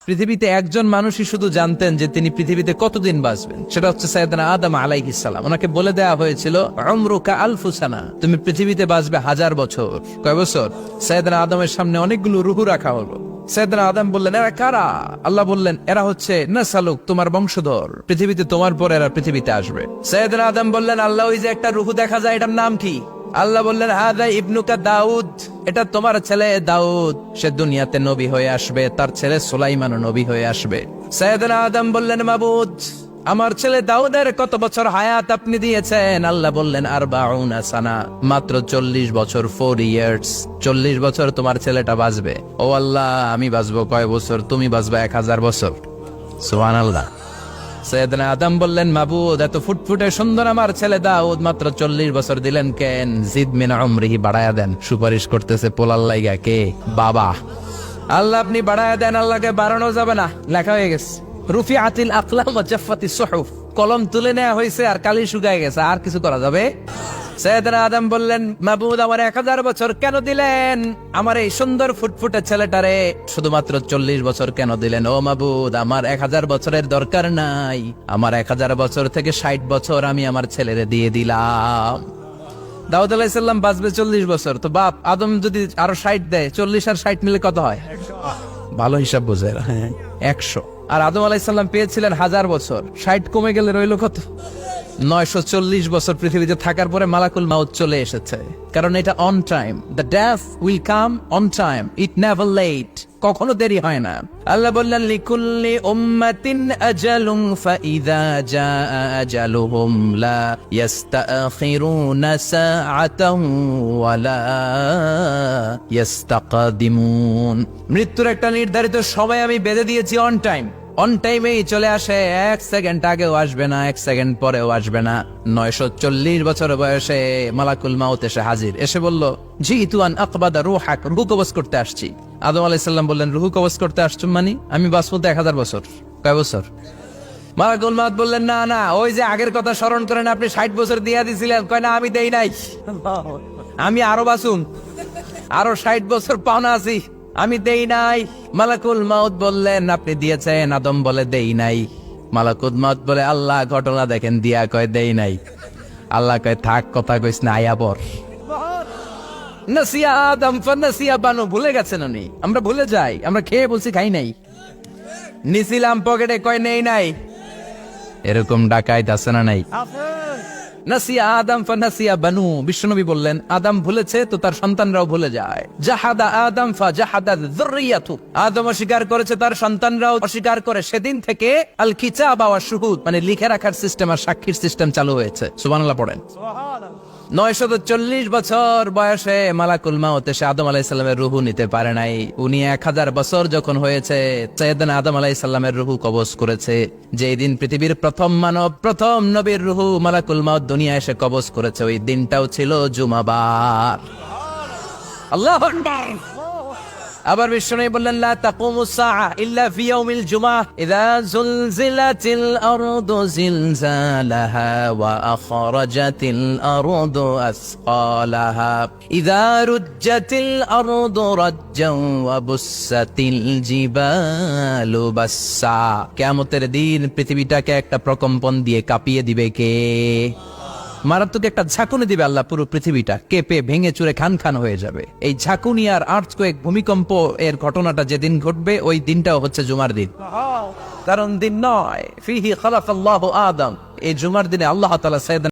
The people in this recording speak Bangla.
পৃথিবীতে একজন মানুষই শুধু জানতেন যে তিনি পৃথিবীতে কতদিন বাঁচবেন, সেটা হচ্ছে সাইয়েদনা আদম আলাইহিস সালাম। ওনাকে বলে দেয়া হয়েছিল উমরুকা আলফু সানা, তুমি পৃথিবীতে বাঁচবে 1000 বছর। কয় বছর? সাইয়েদনা আদমের সামনে অনেকগুলো রূহ রাখা হলো। সাইয়েদনা আদম বললেন, এরা কারা? আল্লাহ বললেন, এরা হচ্ছে নাসালুক, তোমার বংশধর, পৃথিবীতে তোমার পর এরা পৃথিবীতে আসবে। সাইয়েদনা আদম বললেন, আল্লাহ ওই যে একটা রূহ দেখা যায়, এটার নাম কি? আল্লাহ বললেন, হাদা ইবনুকা দাউদ, এটা তোমার ছেলে দাউদ, সে দুনিয়াতে নবী হয়ে আসবে, তার ছেলে সুলাইমানও নবী হয়ে আসবে। সাইয়েদনা আদম বললেন, মাবুদ, আমার ছেলে দাউদের কত বছর হায়াত আপনি দিয়েছেন? আল্লাহ বললেন, 40 সানা, মাত্র 40 বছর, 4 ইয়ার্স, 40 বছর তোমার ছেলেটা বাঁচবে। ও আল্লাহ, আমি বাঁচবো কয় বছর? তুমি বাঁচবে 1000 বছর। সুবহানাল্লাহ। সাইয়েদনা আদম বললেন, মাবুদ, এত ফুটফুটে সুন্দর আমার ছেলে দাউদ, মাত্র 40 বছর দিলেন কেন? জিদ মিন উমরিহি, বাড়ায়া দেন। সুপারিশ করতেছে পোলার লাইগা কে? বাবা। আল্লাহ আপনি বাড়ায়া দেন। আল্লাহকে বাড়ানো যাবে না, লেখা হয়ে গেছে। রুফিআতিল আকলাম ওয়া জাফফাতিস সুহুফ, কলম তুলে নেওয়া হয়েছে আর কালি শুকায় গেছে, আর কিছু করা যাবে? সাইয়েদনা আদম বললেন, মাবুদ, আমার 1000 বছর কেন দিলেন? আমার এই সুন্দর ফুটফুটে ছেলেটারে শুধুমাত্র 40 বছর কেন দিলেন? ও মাবুদ, আমার 1000 বছরের দরকার নাই, আমার 1000 বছর থেকে 60 বছর আমি আমার ছেলেরে দিয়ে দিলাম। দাউদ আলাইহিস সালাম বাঁচবে 40 বছর, তো বাপ আদম যদি আরো 60 দেয়, 40 আর 60 মিলে কত হয়? ভালো হিসাব বোঝে, 100। আর আদম আলাইহিস সালাম পেয়েছিলেন 1000 বছর, 60 কমে গেলে রইল কত? 940 বছর পৃথিবীতে থাকার পরে মালাকুল মাউত চলে এসেছে, কারণ এটা on time. The death will come on time, it never late, কখনো দেরি হয় না। আল্লাহ বললেন, লিকুল্লি উম্মাতিন আজালুন ফাইযা জাআ আজালুহুম লা ইস্তাখিরুনা সাআতান ওয়া লা ইস্তাকদিমুন। মৃত্যুর একটা নির্ধারিত সময় আমি বেঁধে দিয়েছি, অন টাইম, অন টাইমেই চলে আসে, 1 সেকেন্ড আগেও আসবে না, 1 সেকেন্ড পরেও আসবে না। 940 বছর বয়সে মালাকুল মাউত এসে হাজির, এসে বলল, জিতু আন আকবাদা রূহাক, রূহ কবজ করতে আসছি। আদম আলাইহিস সালাম বললেন, রূহ কবজ করতে আসছো মানে? আমি বাঁচবো তো 1000 বছর। কয় বছর? মালাকুল মাউত বললেন, না না, ওই যে আগের কথা স্মরণ করেন, আপনি 60 বছর দিয়া দিছিলেন। কয় না, আমি দেই নাই, আমি আরো বাঁচুম, আরো 60 বছর পাওনা আছি, আমি দেই নাই। মালাকুল মাউত বললেন, আপনি দিয়েছেন? আদম বলে, দেই নাই। মালাকুল মাউত বলে, আল্লাহ ঘটনা দেখেন, দিয়া কয় দেই নাই। আল্লাহ কয়, থাক, কথা কইস না, আয়া পর। নাসিয়া আদম ফানাসিয়া বানু, ভুলে গেছেন উনি। আমরা ভুলে যাই, আমরা খেয়ে বলছি খাই নাই, নিছিলাম পকেটে, কয় নেই নাই। এরকম ডাকাইত আছে না নাই? নাসিয়া আদম ফানাসিয়া বানু, বিশ্বনবী বললেন, আদম ভুলেছে তো তার সন্তানরাও ভুলে যায়। জাহাদা আদম ফাজাহাদাত যুররিয়াতু, আদম অস্বীকার করেছে, তার সন্তানরাও অস্বীকার করে। সেদিন থেকে আল কিতাব ওয়া শুহুদ, মানে লিখে রাখার সিস্টেম আর সাক্ষীর সিস্টেম চালু হয়েছে। সুবহানাল্লাহ পড়েন। 940 বছর বয়সে মালাকুল মাউত এসে আদম আলাইহিস সালামের রূহ নিতে পারে নাই। উনি 1000 বছর যখন হয়েছে, সাইয়েদনা আদম আলাইহিস সালামের রূহ কবজ করেছে। যেই দিন পৃথিবীর প্রথম মানব, প্রথম নবীর রূহ মালাকুল মাউত দুনিয়া এসে কবজ করেছে, ওই দিনটাও ছিল জুমাবার। আল্লাহু আকবার। আবার বিশ্বনবী বললেন, লা তাকুমুস সাআ ইল্লা ফি ইয়াউমিল জুমআহ, ইযা যুলজিলাতিল আরদু জিলজালাহা ওয়া আখরাজাতিল আরদু আসকালাহা, ইযা রুজ্জাতিল আরদু রাজ্জান ওয়া বুসাতিল জিবালু বাসসা। কিয়ামতের দিন পৃথিবীটাকে একটা প্রকম্পন দিয়ে কাঁপিয়ে দিবে কে? মারাত্মক একটা ঝাঁকুনি দিবে আল্লাহ, পুরো পৃথিবীটা কেঁপে ভেঙে চুরে খান খান হয়ে যাবে। এই ঝাঁকুনি আর আর্থকোয়েক, ভূমিকম্প এর ঘটনাটা যেদিন ঘটবে, ওই দিনটাও হচ্ছে জুমার দিন। কারণ দিন নয়, ফিহি খালাকাল্লাহু আদম, এই জুমার দিনে আল্লাহ তাআলা সাইয়েদনা